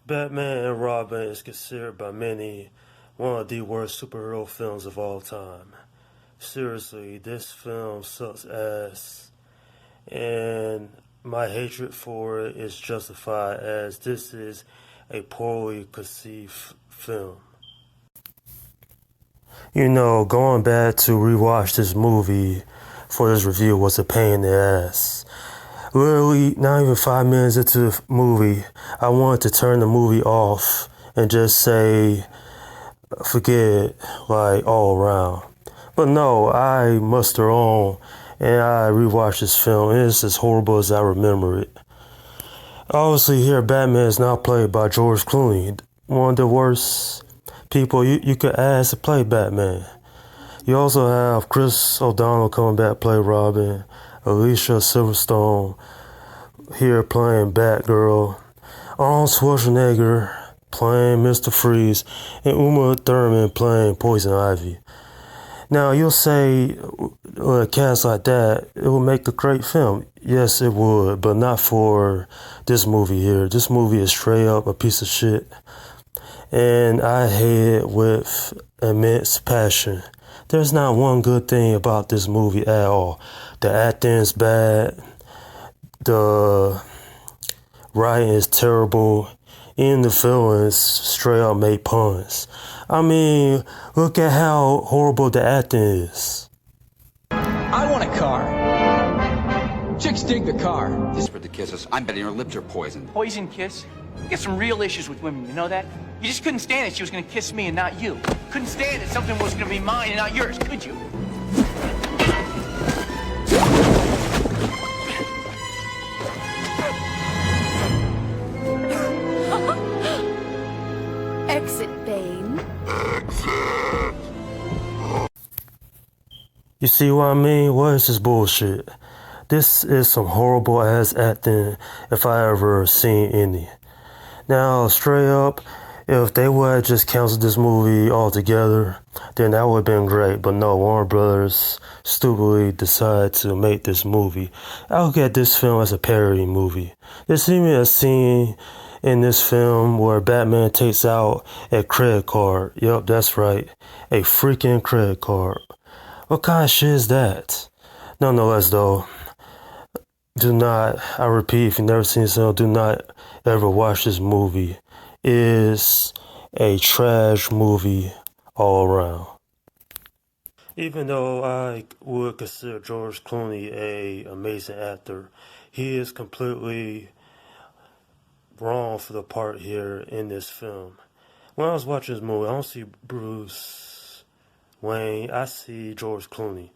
Batman and Robin is considered by many one of the worst superhero films of all time. Seriously, this film sucks ass, and my hatred for it is justified as this is a poorly conceived film. Going back to rewatch this movie for this review was a pain in the ass. Literally, not even 5 minutes into the movie, I wanted to turn the movie off and just say, forget it, like all around. But no, I muster on and I rewatched this film, and it's as horrible as I remember it. Obviously, here Batman is now played by George Clooney, one of the worst people you could ask to play Batman. You also have Chris O'Donnell coming back to play Robin, Alicia Silverstone here playing Batgirl, Arnold Schwarzenegger playing Mr. Freeze, and Uma Thurman playing Poison Ivy. Now you'll say, with a cast like that, it would make a great film. Yes, it would, but not for this movie here. This movie is straight up a piece of shit, and I hate it with immense passion. There's not one good thing about this movie at all. The acting is bad. The writing is terrible. Even the villains straight up make puns. I mean, look at how horrible the acting is. I want a car. Chicks dig the car. Whispered the kisses. I'm betting her lips are poisoned. Poison kiss? You get some real issues with women, you know that? You just couldn't stand it she was gonna kiss me and not you. Couldn't stand it something was gonna be mine and not yours, could you? Exit, Bane. You see what I mean? What is this bullshit? This is some horrible ass acting if I ever seen any. Now, straight up, if they would have just canceled this movie altogether, then that would have been great. But no, Warner Brothers stupidly decided to make this movie. I look at this film as a parody movie. There's even a scene in this film where Batman takes out a credit card. Yup, that's right. A freaking credit card. What kind of shit is that? Nonetheless, though, do not, I repeat, if you've never seen this film, do not ever watch this movie. It is a trash movie all around. Even though I would consider George Clooney an amazing actor, he is completely wrong for the part here in this film. When I was watching this movie, I don't see Bruce Wayne, I see George Clooney.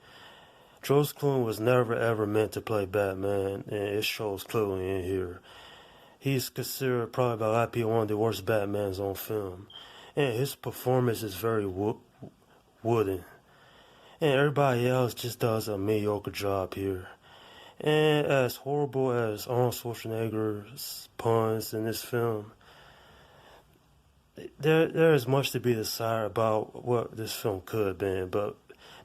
George Clooney was never ever meant to play Batman, and it shows clearly in here. He's considered probably by a lot of people one of the worst Batmans on film, and his performance is very wooden. And everybody else just does a mediocre job here. And as horrible as Arnold Schwarzenegger's puns in this film, there is much to be desired about what this film could have been, but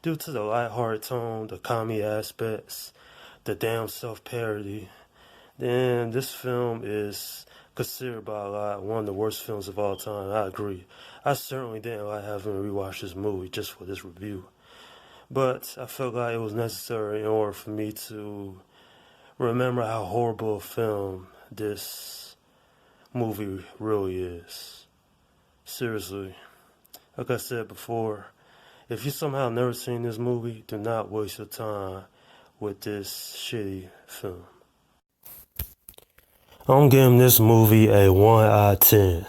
due to the lighthearted tone, the comedy aspects, the damn self-parody, then this film is considered by a lot one of the worst films of all time. I agree. I certainly didn't like having to rewatch this movie just for this review, but I felt like it was necessary in order for me to remember how horrible a film this movie really is. Seriously, like I said before, if you somehow never seen this movie, do not waste your time with this shitty film. I'm giving this movie a 1 out of 10.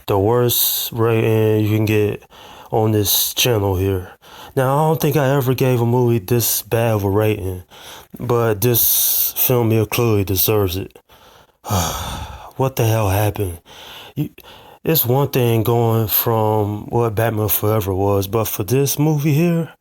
The worst rating you can get on this channel here. Now, I don't think I ever gave a movie this bad of a rating, but this film here clearly deserves it. What the hell happened? It's one thing going from what Batman Forever was, but for this movie here,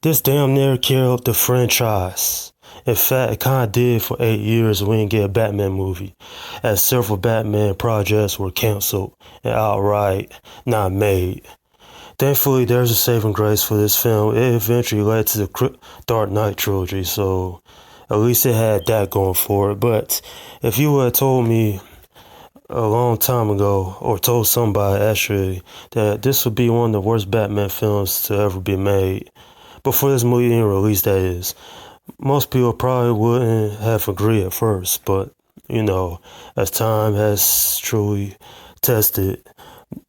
this damn near killed the franchise. In fact, it kind of did for 8 years when we didn't get a Batman movie, as several Batman projects were canceled and outright not made. Thankfully, there's a saving grace for this film. It eventually led to the Dark Knight trilogy, so at least it had that going for it. But if you would have told me a long time ago, or told somebody actually, that this would be one of the worst Batman films to ever be made. Before this movie even released, that is. Most people probably wouldn't have agreed at first, but, you know, as time has truly tested,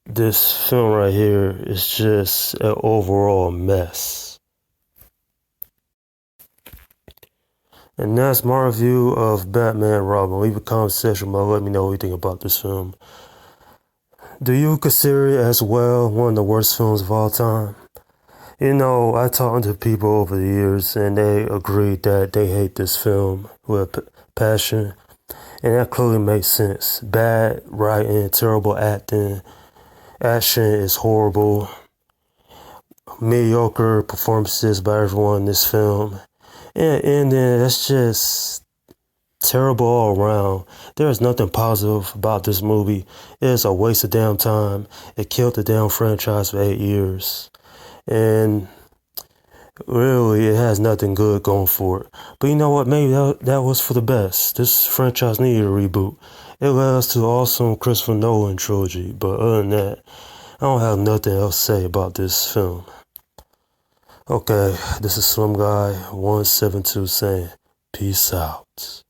this film right here is just an overall mess. And that's my review of Batman Robin. Leave a comment section below, let me know what you think about this film. Do you consider it as well one of the worst films of all time? You know, I talked to people over the years and they agreed that they hate this film with passion. And that clearly makes sense. Bad writing, terrible acting, action is horrible, mediocre performances by everyone in this film. And then that's just terrible all around. There is nothing positive about this movie. It is a waste of damn time. It killed the damn franchise for 8 years. And really, it has nothing good going for it. But you know what? Maybe that was for the best. This franchise needed a reboot. It led us to the awesome Christopher Nolan trilogy. But other than that, I don't have nothing else to say about this film. Okay, this is Slim Guy 172 saying, peace out.